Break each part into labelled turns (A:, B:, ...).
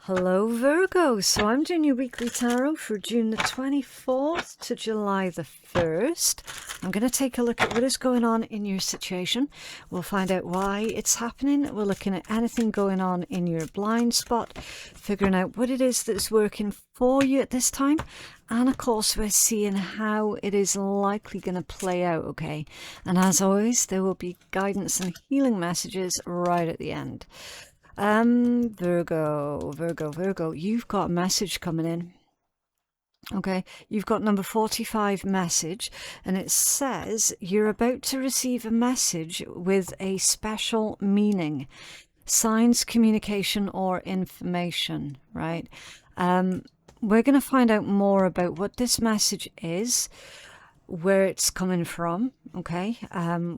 A: Hello Virgo, so I'm doing your weekly tarot for June the 24th to July the 1st. I'm going to take a look at what is going on in your situation. We'll find out why it's happening. We're looking at anything going on in your blind spot, figuring out what it is that's working for you at this time. And of course, we're seeing how it is likely going to play out, okay? And as always, there will be guidance and healing messages right at the end. Virgo, you've got a message coming in. Okay, you've got number 45 message, and it says you're about to receive a message with a special meaning, signs, communication, or information, right? We're going to find out more about what this message is, where it's coming from, okay,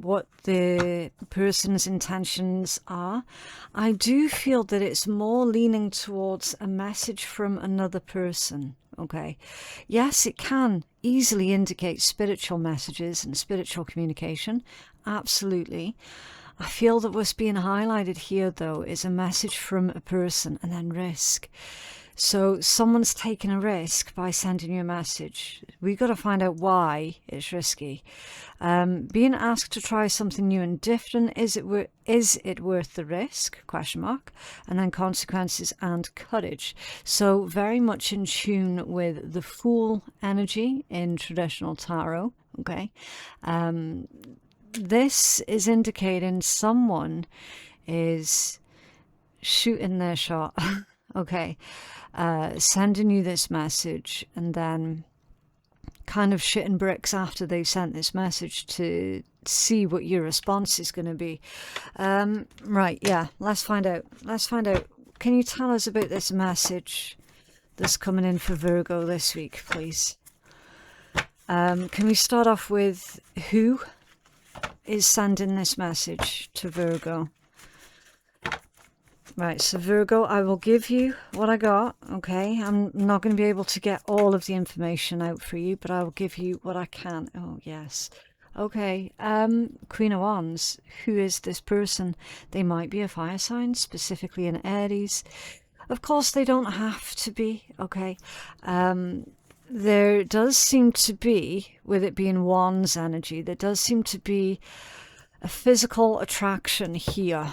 A: what the person's intentions are. I do feel that it's more leaning towards a message from another person, okay. Yes, it can easily indicate spiritual messages and spiritual communication, absolutely. I feel that what's being highlighted here, though, is a message from a person and then risk. So someone's taking a risk by sending you a message. We've got to find out why it's risky. Being asked to try something new and different, is it worth the risk? Question mark. And then consequences and courage. So very much in tune with the Fool energy in traditional tarot. Okay. This is indicating someone is shooting their shot. Okay, sending you this message and then kind of shitting bricks after they've sent this message to see what your response is going to be. Right, yeah, let's find out. Can you tell us about this message that's coming in for Virgo this week, please? Can we start off with who is sending this message to Virgo? Right, so Virgo, I will give you what I got, okay? I'm not going to be able to get all of the information out for you, but I will give you what I can. Oh, yes. Okay, Queen of Wands, who is this person? They might be a fire sign, specifically an Aries. Of course, they don't have to be, okay? There does seem to be, with it being Wands energy, there does seem to be a physical attraction here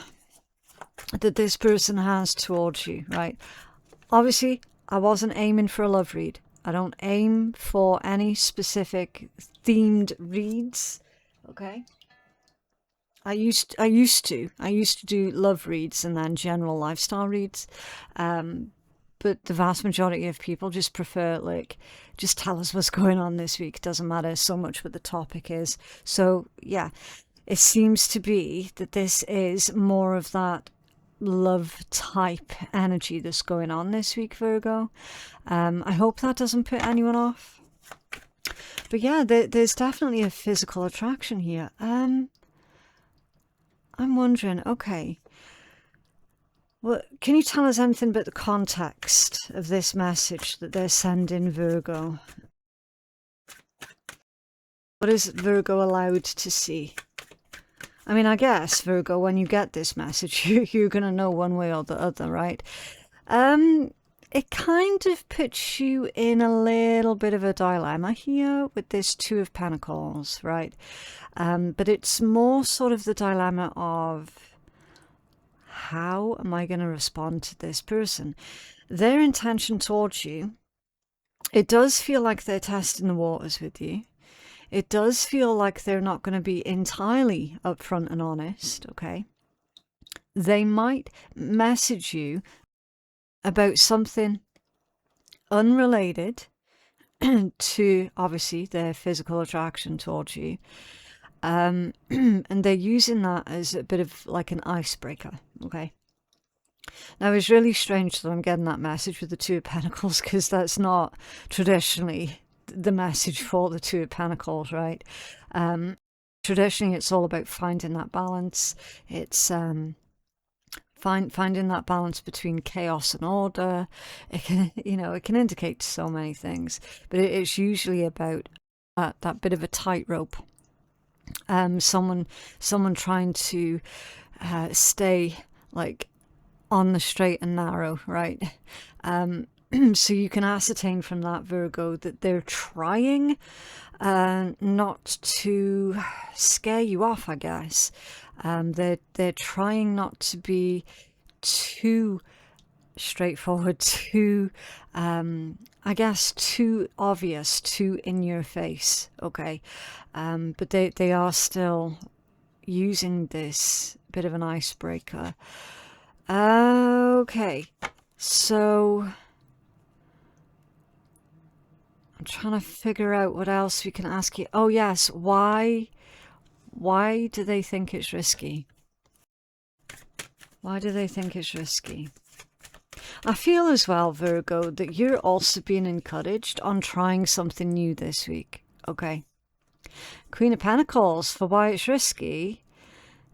A: that this person has towards you, right? Obviously, I wasn't aiming for a love read. I don't aim for any specific themed reads, okay? I used to do love reads and then general lifestyle reads, but the vast majority of people just prefer, like, just tell us what's going on this week. It doesn't matter so much what the topic is. So yeah, it seems to be that this is more of that love type energy that's going on this week, Virgo. I hope that doesn't put anyone off. But yeah, there's definitely a physical attraction here. I'm wondering, okay, well, can you tell us anything about the context of this message that they're sending, Virgo? What is Virgo allowed to see? I mean, I guess, Virgo, when you get this message, you're going to know one way or the other, right? It kind of puts you in a little bit of a dilemma here with this Two of Pentacles, right? But it's more sort of the dilemma of, how am I going to respond to this person? Their intention towards you, it does feel like they're testing the waters with you. It does feel like they're not going to be entirely upfront and honest, okay? They might message you about something unrelated to, obviously, their physical attraction towards you. And they're using that as a bit of like an icebreaker, okay? Now, it's really strange that I'm getting that message with the Two of Pentacles, because that's not traditionally the message for the Two of Pentacles, right? Traditionally, it's all about finding that balance. It's finding that balance between chaos and order. It can, it can indicate so many things, but it's usually about that bit of a tightrope. Someone trying to stay like on the straight and narrow, right? So you can ascertain from that, Virgo, that they're trying not to scare you off, I guess. They're trying not to be too straightforward, too, I guess, too obvious, too in your face, okay? But they are still using this bit of an icebreaker. Okay, so I'm trying to figure out what else we can ask you. Oh yes, why do they think it's risky? Why do they think it's risky? I feel as well, Virgo, that you're also being encouraged on trying something new this week, okay? Queen of Pentacles, for why it's risky.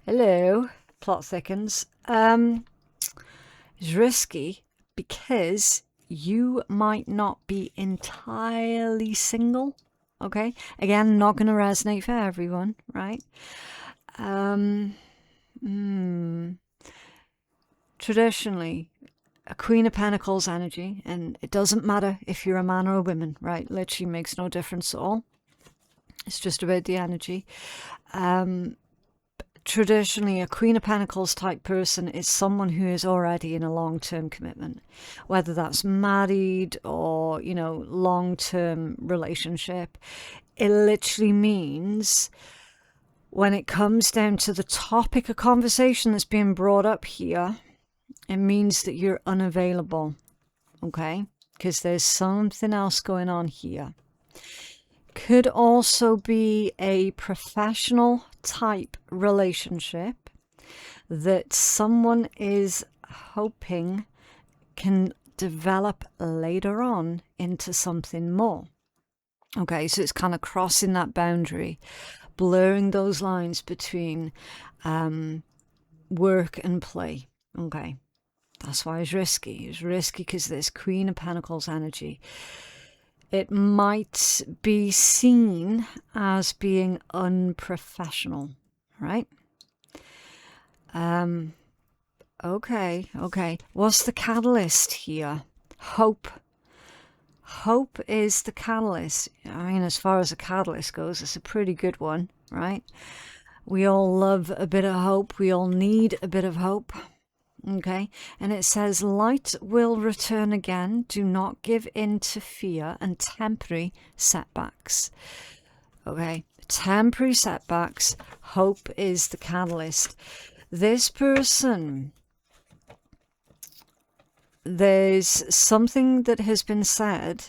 A: Hello, plot thickens. It's risky because you might not be entirely single, okay? Again, not going to resonate for everyone, right? Traditionally, a Queen of Pentacles energy, and it doesn't matter if you're a man or a woman, right? Literally makes no difference at all. It's just about the energy. Traditionally, a Queen of Pentacles type person is someone who is already in a long-term commitment, whether that's married or, you know, long-term relationship. It literally means when it comes down to the topic of conversation that's being brought up here, it means that you're unavailable, okay? Because there's something else going on here. Could also be a professional type relationship that someone is hoping can develop later on into something more. Okay, so it's kind of crossing that boundary, blurring those lines between work and play. Okay, that's why it's risky. It's risky because there's Queen of Pentacles energy. It might be seen as being unprofessional, right? Okay. What's the catalyst here? Hope. Hope is the catalyst. I mean, as far as a catalyst goes, it's a pretty good one, right? We all love a bit of hope. We all need a bit of hope. Okay, and it says light will return again. Do not give in to fear and temporary setbacks. Okay, temporary setbacks. Hope is the catalyst. This person, there's something that has been said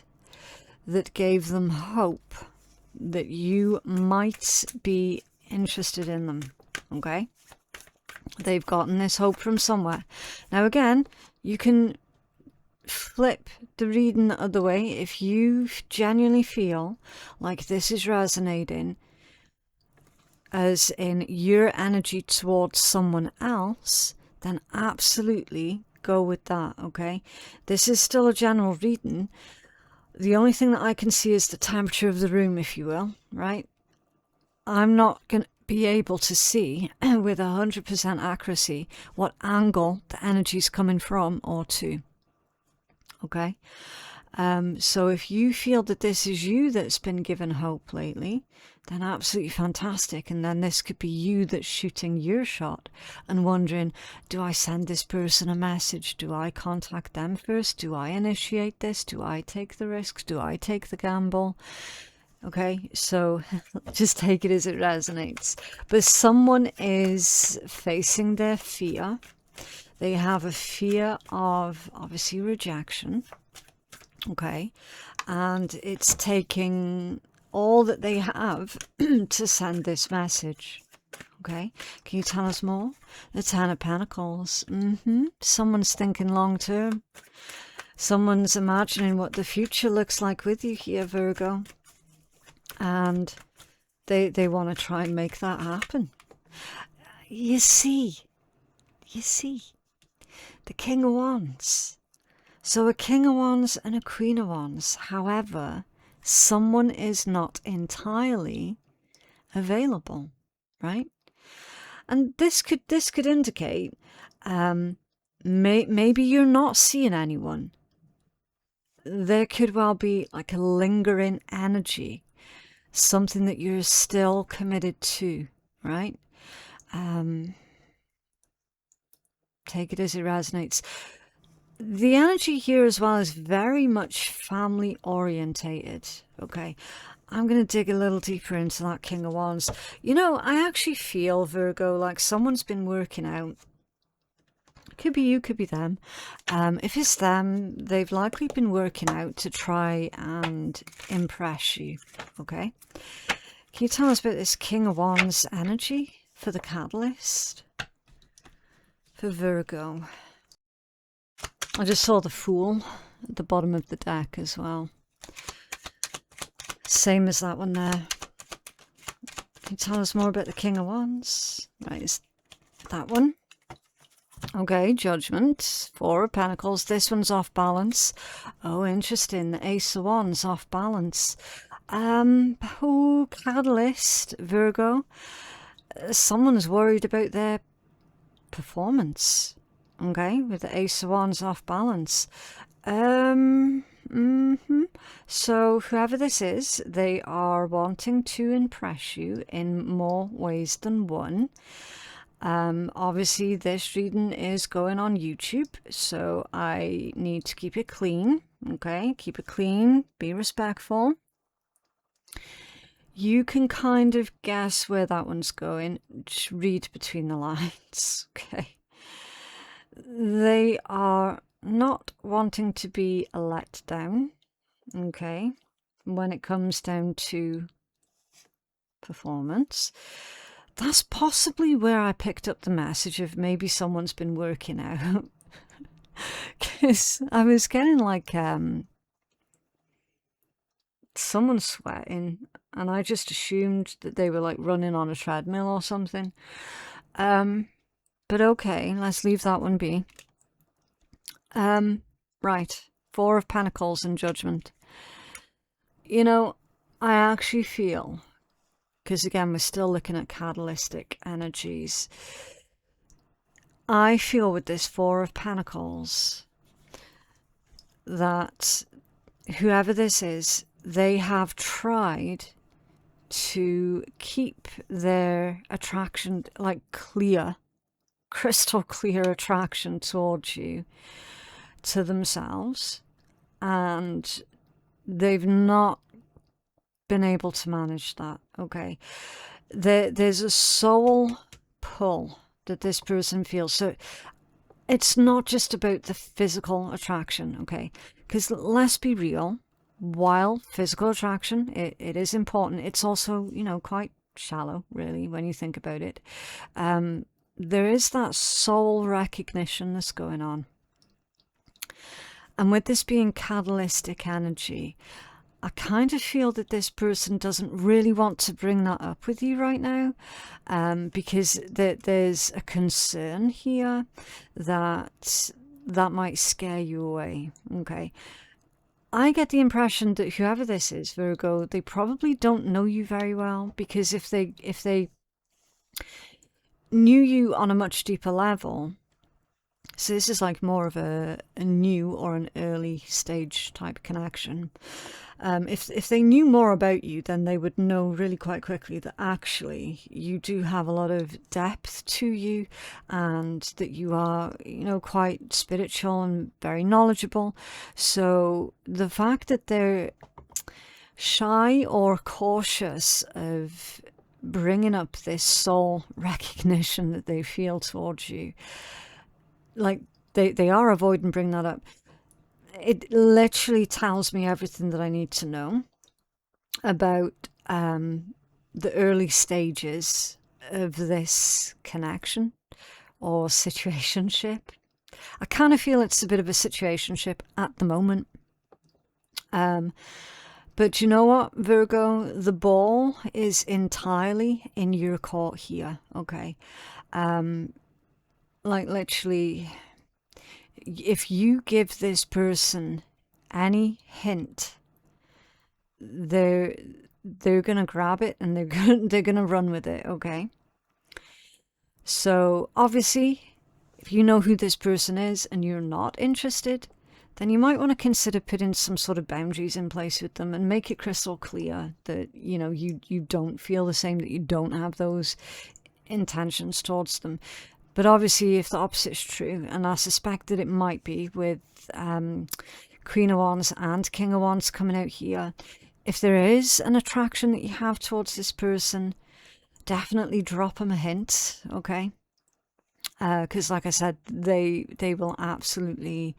A: that gave them hope that you might be interested in them. Okay. They've gotten this hope from somewhere. Now again, you can flip the reading the other way. If you genuinely feel like this is resonating as in your energy towards someone else, then absolutely go with that, okay? This is still a general reading. The only thing that I can see is the temperature of the room, if you will, right? I'm not going to be able to see with 100% accuracy what angle the energy is coming from or to. Okay, so if you feel that this is you that's been given hope lately, then absolutely fantastic. And then this could be you that's shooting your shot and wondering, do I send this person a message? Do I contact them first? Do I initiate this? Do I take the risks? Do I take the gamble? Okay, so just take it as it resonates. But someone is facing their fear. They have a fear of, obviously, rejection. Okay, and it's taking all that they have to send this message. Okay, can you tell us more? The Ten of Pentacles. Someone's thinking long term. Someone's imagining what the future looks like with you here, Virgo. And they want to try and make that happen. You see, the King of Wands. So a King of Wands and a Queen of Wands. However, someone is not entirely available, right? And this could indicate Maybe you're not seeing anyone. There could well be like a lingering energy, something that you're still committed to, right? Take it as it resonates. The energy here as well is very much family orientated. Okay, I'm going to dig a little deeper into that King of Wands. You know, I actually feel, Virgo, like someone's been working out. Could be you, could be them. If it's them, they've likely been working out to try and impress you. Okay, can you tell us about this King of Wands energy for the catalyst for Virgo? I just saw the Fool at the bottom of the deck as well. Same as that one there. Can you tell us more about the King of Wands? Right, it's that one. Okay, Judgment, Four of Pentacles. This one's off balance. Oh, interesting. The Ace of Wands off balance. Oh, catalyst, Virgo. Someone's worried about their performance. Okay, with the Ace of Wands off balance. So whoever this is, they are wanting to impress you in more ways than one. Obviously this reading is going on YouTube, so I need to keep it clean. Okay, keep it clean, be respectful. You can kind of guess where that one's going. Just read between the lines. Okay, they are not wanting to be a letdown. Okay, when it comes down to performance. That's possibly where I picked up the message of maybe someone's been working out. Because I was getting like someone sweating, and I just assumed that they were like running on a treadmill or something. But okay, let's leave that one be. Right, Four of Pentacles and Judgment. You know, I actually feel, because again, we're still looking at catalytic energies. I feel with this Four of Pentacles that whoever this is, they have tried to keep their attraction, like clear, crystal clear attraction towards you, to themselves, and they've not been able to manage that. Okay, there's a soul pull that this person feels. So it's not just about the physical attraction, okay? Because let's be real, while physical attraction, it is important, it's also, you know, quite shallow, really, when you think about it. There is that soul recognition that's going on. And with this being catalytic energy, I kind of feel that this person doesn't really want to bring that up with you right now, because there's a concern here that might scare you away. Okay, I get the impression that whoever this is, Virgo, they probably don't know you very well, because if they knew you on a much deeper level, so this is like more of a new or an early stage type connection. If they knew more about you, then they would know really quite quickly that actually you do have a lot of depth to you, and that you are, you know, quite spiritual and very knowledgeable. So the fact that they're shy or cautious of bringing up this soul recognition that they feel towards you, like they are avoiding bringing that up, it literally tells me everything that I need to know about the early stages of this connection or situationship. I kind of feel it's a bit of a situationship at the moment. But you know what, Virgo? The ball is entirely in your court here, okay? Like literally, if you give this person any hint, they're gonna grab it and they're gonna run with it. Okay, so obviously if you know who this person is and you're not interested, then you might want to consider putting some sort of boundaries in place with them and make it crystal clear that, you know, you don't feel the same, that you don't have those intentions towards them. But obviously, if the opposite is true, and I suspect that it might be with Queen of Wands and King of Wands coming out here, if there is an attraction that you have towards this person, definitely drop them a hint, okay? Because like I said, they will absolutely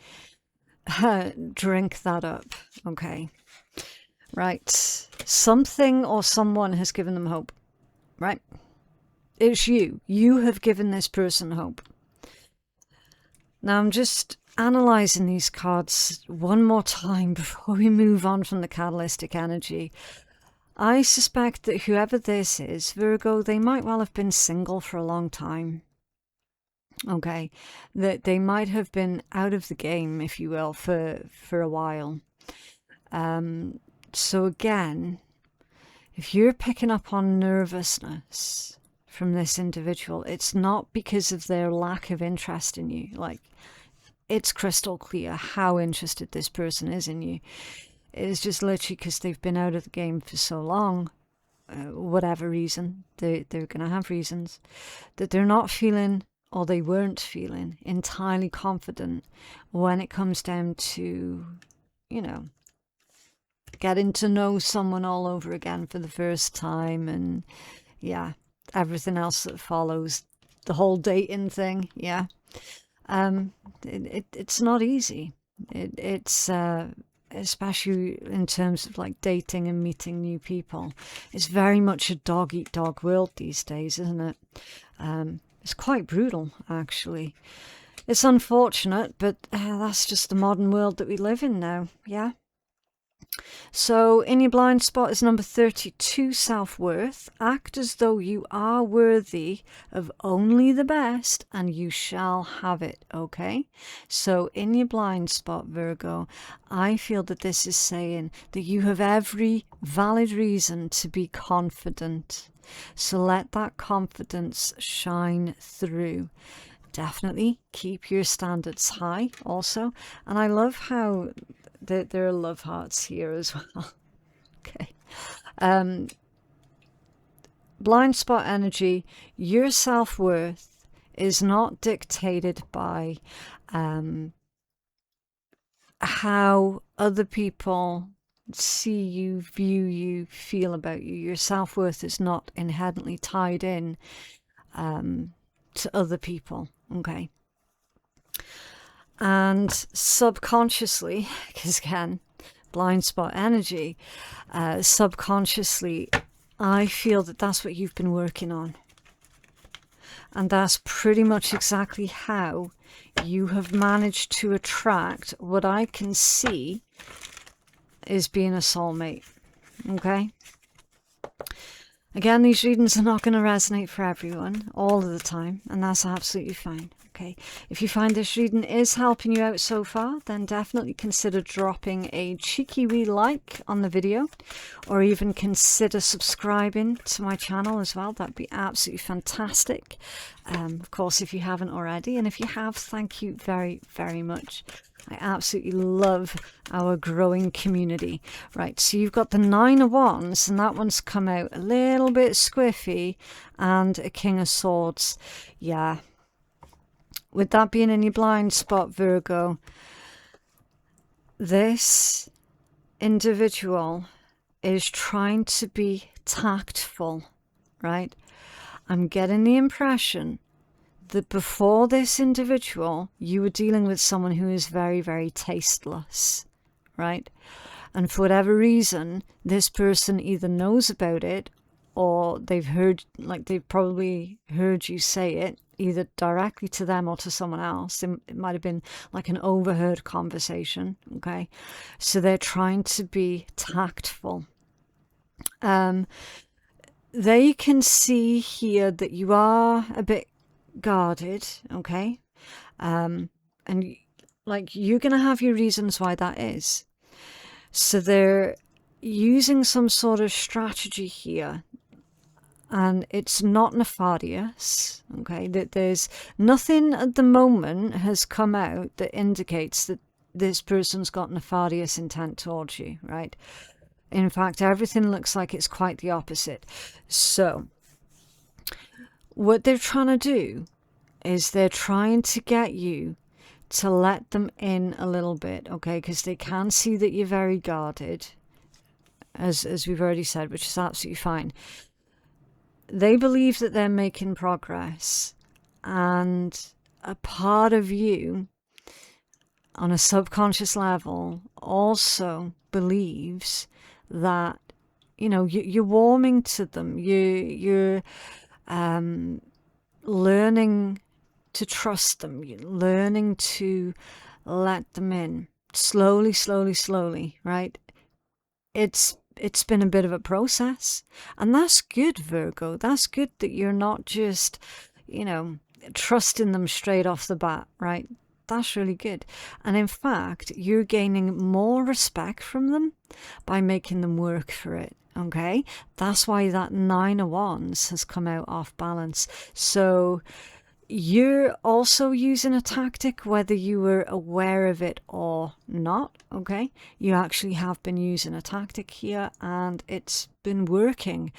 A: drink that up, okay? Right. Something or someone has given them hope, right? It's you. You have given this person hope. Now I'm just analysing these cards one more time before we move on from the catalytic energy. I suspect that whoever this is, Virgo, they might well have been single for a long time. Okay, that they might have been out of the game, if you will, for a while. So again, if you're picking up on nervousness from this individual, it's not because of their lack of interest in you. Like, it's crystal clear how interested this person is in you. It is just literally because they've been out of the game for so long, whatever reason, they're going to have reasons, that they're not feeling, or they weren't feeling, entirely confident when it comes down to, you know, getting to know someone all over again for the first time, and yeah, everything else that follows, the whole dating thing, yeah. It's not easy. It's especially in terms of like dating and meeting new people. It's very much a dog-eat-dog world these days, isn't it? It's quite brutal, actually. It's unfortunate, but that's just the modern world that we live in now, yeah? So in your blind spot is number 32, self-worth. Act as though you are worthy of only the best and you shall have it, okay? So in your blind spot, Virgo, I feel that this is saying that you have every valid reason to be confident. So let that confidence shine through. Definitely keep your standards high also. And I love how there are love hearts here as well. Okay. Blind spot energy, your self-worth is not dictated by how other people see you, view you, feel about you. Your self-worth is not inherently tied in to other people, okay? And subconsciously, because again, blind spot energy, subconsciously, I feel that that's what you've been working on. And that's pretty much exactly how you have managed to attract what I can see is being a soulmate, okay? Again, these readings are not going to resonate for everyone all of the time, and that's absolutely fine. Okay, if you find this reading is helping you out so far, then definitely consider dropping a cheeky wee like on the video, or even consider subscribing to my channel as well. That'd be absolutely fantastic. Of course, if you haven't already, and if you have, thank you very, very much. I absolutely love our growing community. Right, so you've got the 9 of Wands, and that one's come out a little bit squiffy, and a King of Swords. Yeah. With that being in your blind spot, Virgo, this individual is trying to be tactful, right? I'm getting the impression that before this individual, you were dealing with someone who is very, very tasteless, right? And for whatever reason, this person either knows about it, or they've heard, like they've probably heard you say it, either directly to them or to someone else. It might have been like an overheard conversation, okay? So they're trying to be tactful. They can see here that you are a bit guarded, okay? And like you're going to have your reasons why that is. So they're using some sort of strategy here. and it's not nefarious, okay? That there's nothing at the moment has come out that indicates that this person's got nefarious intent towards you, right? In fact, everything looks like it's quite the opposite. So what they're trying to do is they're trying to get you to let them in a little bit, okay? Because they can see that you're very guarded, as we've already said, which is absolutely fine. They believe that they're making progress, and a part of you on a subconscious level also believes that, you know, you're warming to them. You're learning to trust them. You're learning to let them in slowly, slowly, slowly, right? It's been a bit of a process, and that's good, Virgo. That's good that you're not just, you know, trusting them straight off the bat, right? That's really good. And in fact, you're gaining more respect from them by making them work for it, okay? That's why that 9 of Wands has come out off balance. So you're also using a tactic, whether you were aware of it or not, okay? You actually have been using a tactic here, and it's been working,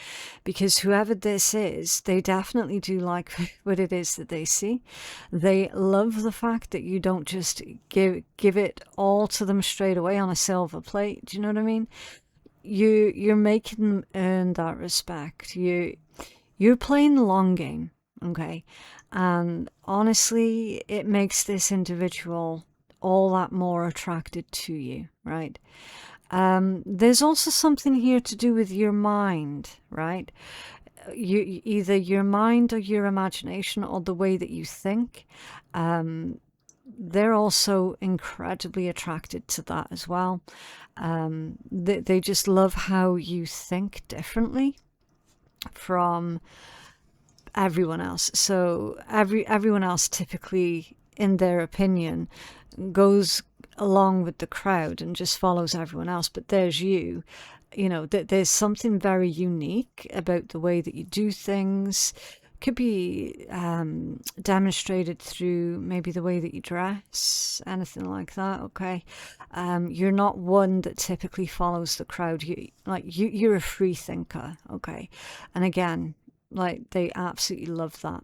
A: because whoever this is, they definitely do like what it is that they see. They love the fact that you don't just give it all to them straight away on a silver plate. Do you know what I mean? You're making them earn that respect. You're playing the long game, okay? And honestly, it makes this individual all that more attracted to you, right? There's also something here to do with your mind, right? Either your mind or your imagination or the way that you think. They're also incredibly attracted to that as well. They just love how you think differently from everyone else. So everyone else typically, in their opinion, goes along with the crowd and just follows everyone else. But there's you know, there's something very unique about the way that you do things. Could be demonstrated through maybe the way that you dress, anything like that, okay? You're not one that typically follows the crowd. You're a free thinker, okay? And again, like, they absolutely love that.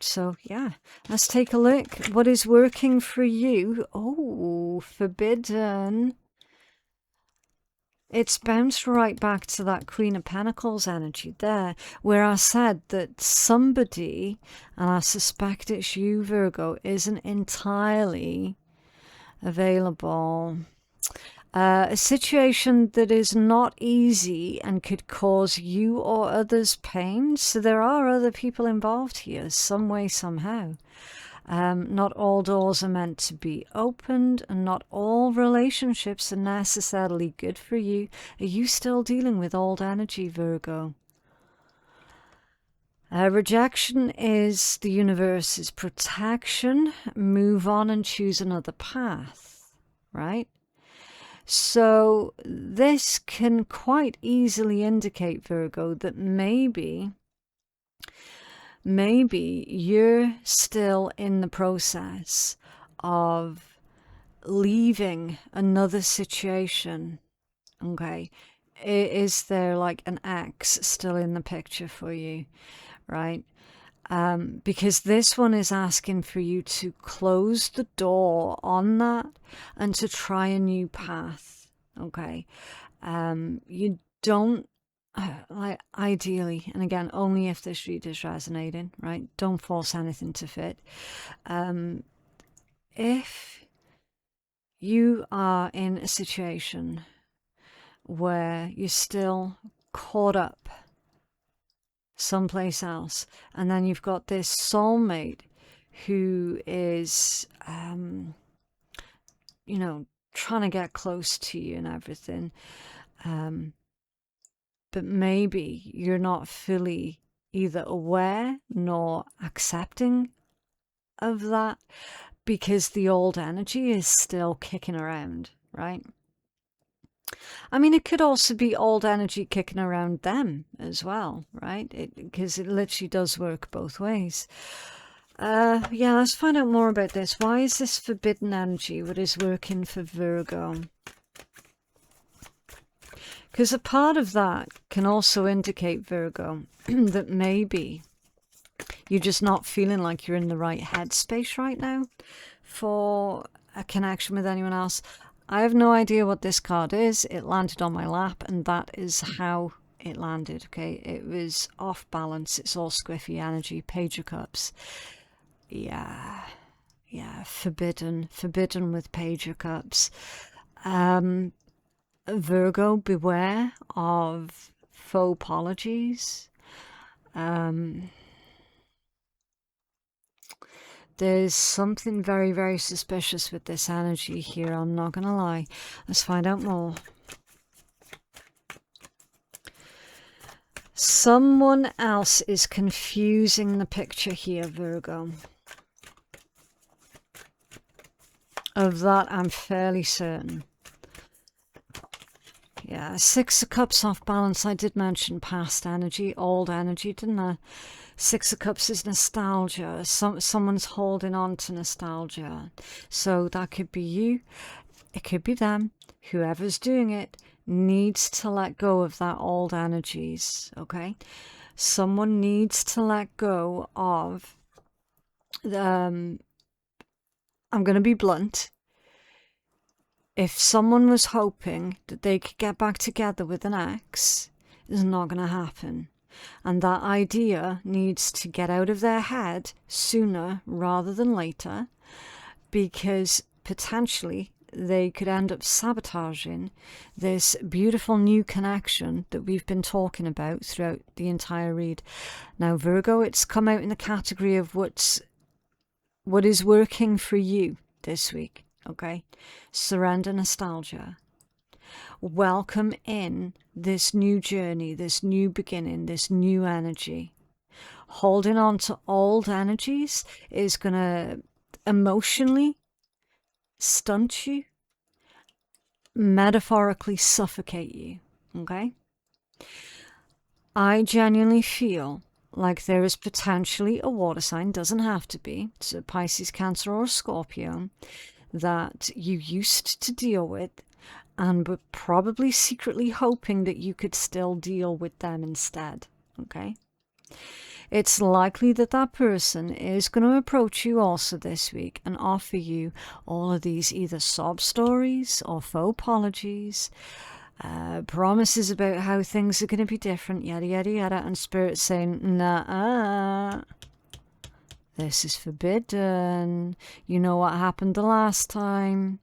A: So yeah, let's take a look. What is working for you? Oh, forbidden. It's bounced right back to that Queen of Pentacles energy there, where I said that somebody, and I suspect it's you, Virgo, isn't entirely available. A situation that is not easy and could cause you or others pain. So there are other people involved here, some way, somehow. Not all doors are meant to be opened, and not all relationships are necessarily good for you. Are you still dealing with old energy, Virgo? Rejection is the universe's protection. Move on and choose another path, right? So this can quite easily indicate, Virgo, that maybe you're still in the process of leaving another situation, okay? Is there like an ex still in the picture for you, right? Because this one is asking for you to close the door on that and to try a new path, okay? You don't, like, ideally, and again, only if this read is resonating, right? Don't force anything to fit. If you are in a situation where you're still caught up someplace else, and then you've got this soulmate who is you know, trying to get close to you and everything, but maybe you're not fully either aware nor accepting of that, because the old energy is still kicking around, right? I mean, it could also be old energy kicking around them as well, right? Because it literally does work both ways. Yeah, let's find out more about this. Why is this forbidden energy what is working for Virgo? Because a part of that can also indicate, Virgo, that maybe you're just not feeling like you're in the right headspace right now for a connection with anyone else. I have no idea what this card is. It landed on my lap, and that is how it landed, okay? It was off balance. It's all squiffy energy. Page of Cups. Yeah, forbidden with Page of Cups. Virgo, beware of faux apologies. There's something very, very suspicious with this energy here, I'm not gonna lie. Let's find out more. Someone else is confusing the picture here, Virgo. Of that, I'm fairly certain. Yeah, Six of Cups off balance. I did mention past energy, old energy, didn't I? Six of Cups is nostalgia. Someone's holding on to nostalgia. So that could be you. It could be them. Whoever's doing it needs to let go of that old energies, okay? Someone needs to let go of... I'm going to be blunt. If someone was hoping that they could get back together with an ex, it's not going to happen. And that idea needs to get out of their head sooner rather than later, because potentially they could end up sabotaging this beautiful new connection that we've been talking about throughout the entire read. Now, Virgo, it's come out in the category of what is working for you this week. Okay, surrender nostalgia. Welcome in this new journey, this new beginning, this new energy. Holding on to old energies is going to emotionally stunt you, metaphorically suffocate you. Okay, I genuinely feel like there is potentially a water sign, doesn't have to be, it's a Pisces, Cancer, or a Scorpio, that you used to deal with and were probably secretly hoping that you could still deal with them instead, okay? It's likely that that person is going to approach you also this week and offer you all of these either sob stories or faux apologies, promises about how things are going to be different, yada, yada, yada, and Spirit saying, nah, this is forbidden. You know what happened the last time.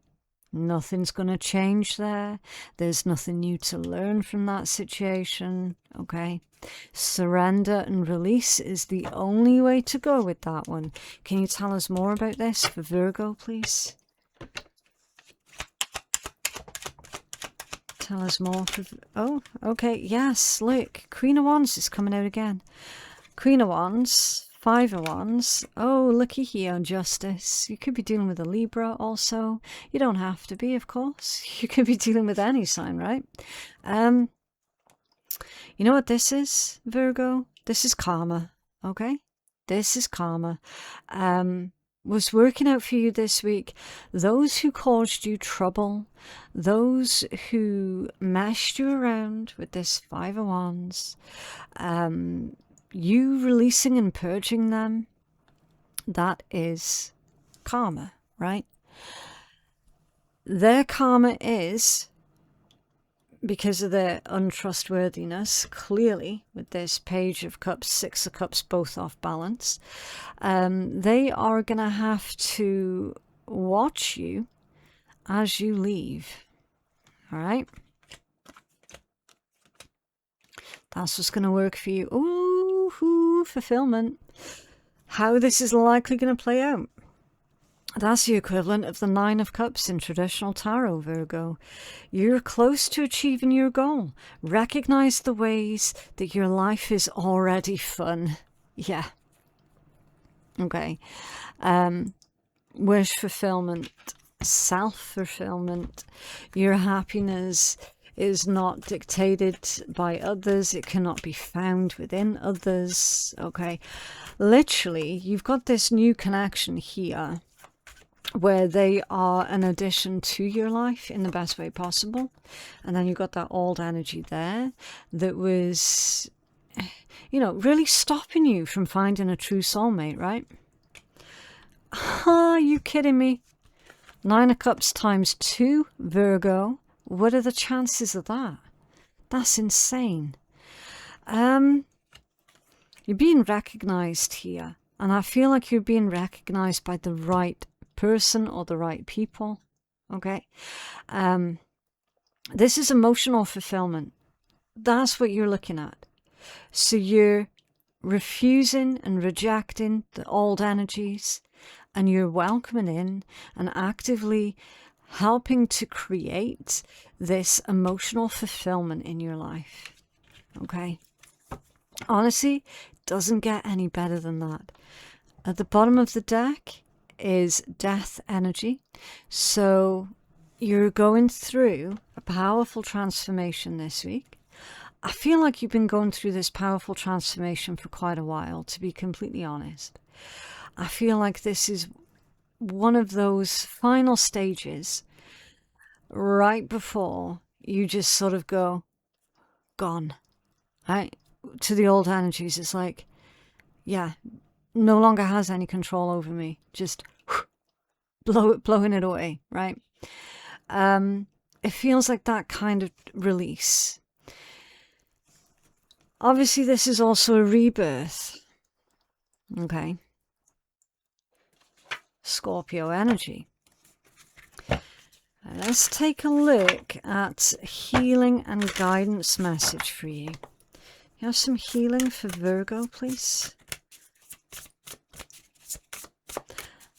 A: Nothing's going to change there. There's nothing new to learn from that situation. Okay. Surrender and release is the only way to go with that one. Can you tell us more about this for Virgo, please? Tell us more for... Oh, okay. Yes, look. Queen of Wands is coming out again. Queen of Wands... Five of Wands. Oh, looky here, Justice. You could be dealing with a Libra also. You don't have to be, of course. You could be dealing with any sign, right? You know what this is, Virgo? This is karma, okay? This is karma. Was working out for you this week. Those who caused you trouble, those who messed you around with this Five of Wands, you releasing and purging them, that is karma, right? Their karma is because of their untrustworthiness, clearly, with this Page of Cups, Six of Cups, both off balance. They are going to have to watch you as you leave, all right? That's what's going to work for you. Ooh, fulfillment. How this is likely going to play out. That's the equivalent of the Nine of Cups in traditional tarot, Virgo. You're close to achieving your goal. Recognize the ways that your life is already fun. Yeah. Okay. Wish fulfillment. Self-fulfillment. Your happiness is not dictated by others. It cannot be found within others. Okay, literally, you've got this new connection here where they are an addition to your life in the best way possible. And then you've got that old energy there that was, you know, really stopping you from finding a true soulmate, right? Are you kidding me? 9 of Cups times 2, Virgo. What are the chances of that? That's insane. You're being recognized here. And I feel like you're being recognized by the right person or the right people. Okay. This is emotional fulfillment. That's what you're looking at. So you're refusing and rejecting the old energies, and you're welcoming in and actively helping to create this emotional fulfillment in your life. Okay. Honestly, doesn't get any better than that. At the bottom of the deck is death energy. So you're going through a powerful transformation this week. I feel like you've been going through this powerful transformation for quite a while, to be completely honest. I feel like this is one of those final stages right before you just sort of go, gone, right? To the old energies, it's like, yeah, no longer has any control over me. Just blowing it away, right? It feels like that kind of release. Obviously, this is also a rebirth. Okay. Scorpio energy. Let's take a look at healing and guidance message for you. You have some healing for Virgo, please.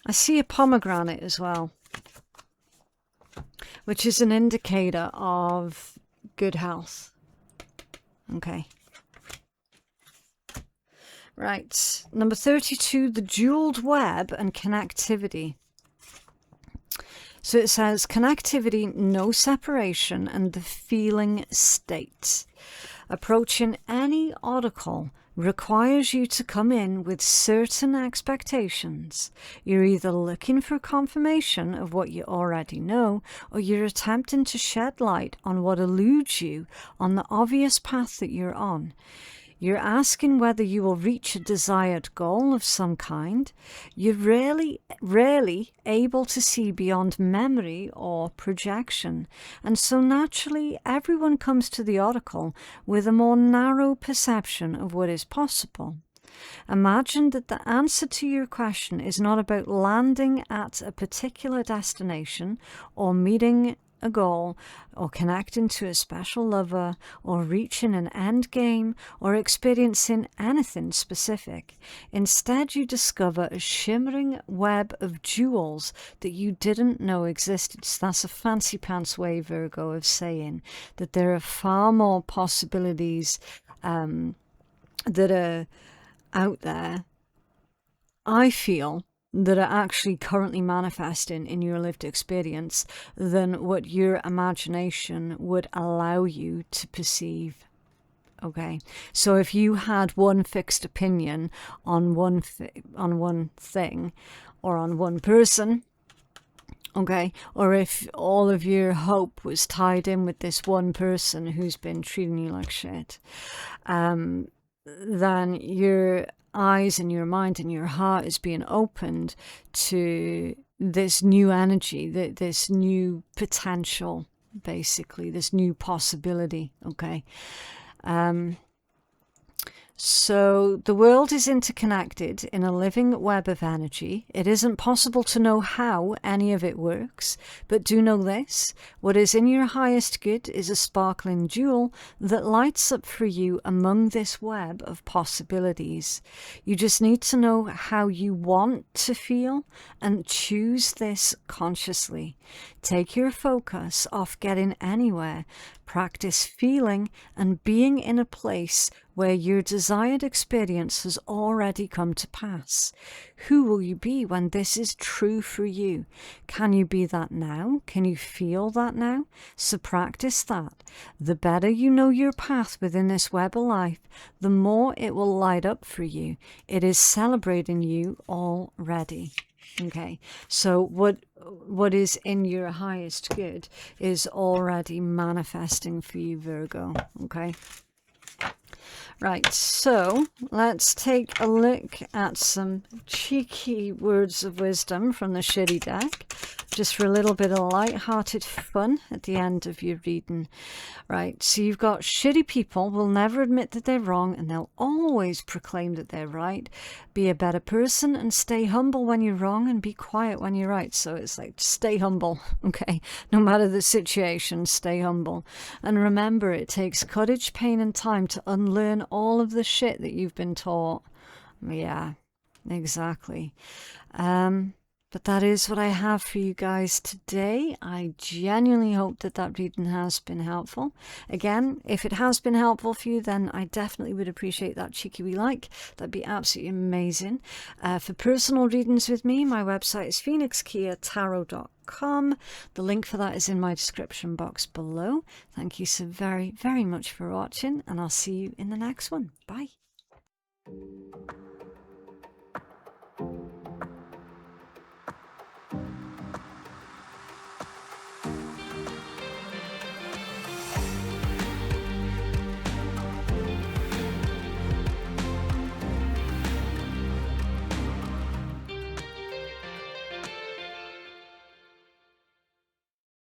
A: I see a pomegranate as well, which is an indicator of good health. Okay. Right. Number 32, the jeweled web and connectivity. So it says connectivity, no separation, and the feeling state. Approaching any oracle requires you to come in with certain expectations. You're either looking for confirmation of what you already know, or you're attempting to shed light on what eludes you on the obvious path that you're on. You're asking whether you will reach a desired goal of some kind. You're rarely able to see beyond memory or projection. And so naturally, everyone comes to the oracle with a more narrow perception of what is possible. Imagine that the answer to your question is not about landing at a particular destination or meeting a goal or connecting to a special lover or reaching an end game or experiencing anything specific. Instead, you discover a shimmering web of jewels that you didn't know existed. So that's a fancy pants way, Virgo, of saying that there are far more possibilities that are out there, I feel, that are actually currently manifesting in your lived experience than what your imagination would allow you to perceive. Okay, so if you had one fixed opinion on one thing or on one person, okay, or if all of your hope was tied in with this one person who's been treating you like shit, then your eyes and your mind and your heart is being opened to this new energy, this new potential, basically, this new possibility, okay? So the world is interconnected in a living web of energy. It isn't possible to know how any of it works, but do know this: what is in your highest good is a sparkling jewel that lights up for you among this web of possibilities. You just need to know how you want to feel and choose this consciously. Take your focus off getting anywhere. Practice feeling and being in a place where your desired experience has already come to pass. Who will you be when this is true for you? Can you be that now? Can you feel that now? So practice that. The better you know your path within this web of life, the more it will light up for you. It is celebrating you already. Okay, so what is in your highest good is already manifesting for you, Virgo. Okay, right, so let's take a look at some cheeky words of wisdom from the shitty deck, just for a little bit of light-hearted fun at the end of your reading. Right, so you've got shitty people will never admit that they're wrong, and they'll always proclaim that they're right. Be a better person and stay humble when you're wrong, and be quiet when you're right. So it's like, stay humble, okay? No matter the situation, stay humble. And remember, it takes courage, pain, and time to unlearn all of the shit that you've been taught. Yeah, exactly. But that is what I have for you guys today. I genuinely hope that that reading has been helpful. Again, if it has been helpful for you, then I definitely would appreciate that cheeky wee like. That'd be absolutely amazing. For personal readings with me, my website is phoenixkeiatarot.com. The link for that is in my description box below. Thank you so very, very much for watching, and I'll see you in the next one. Bye.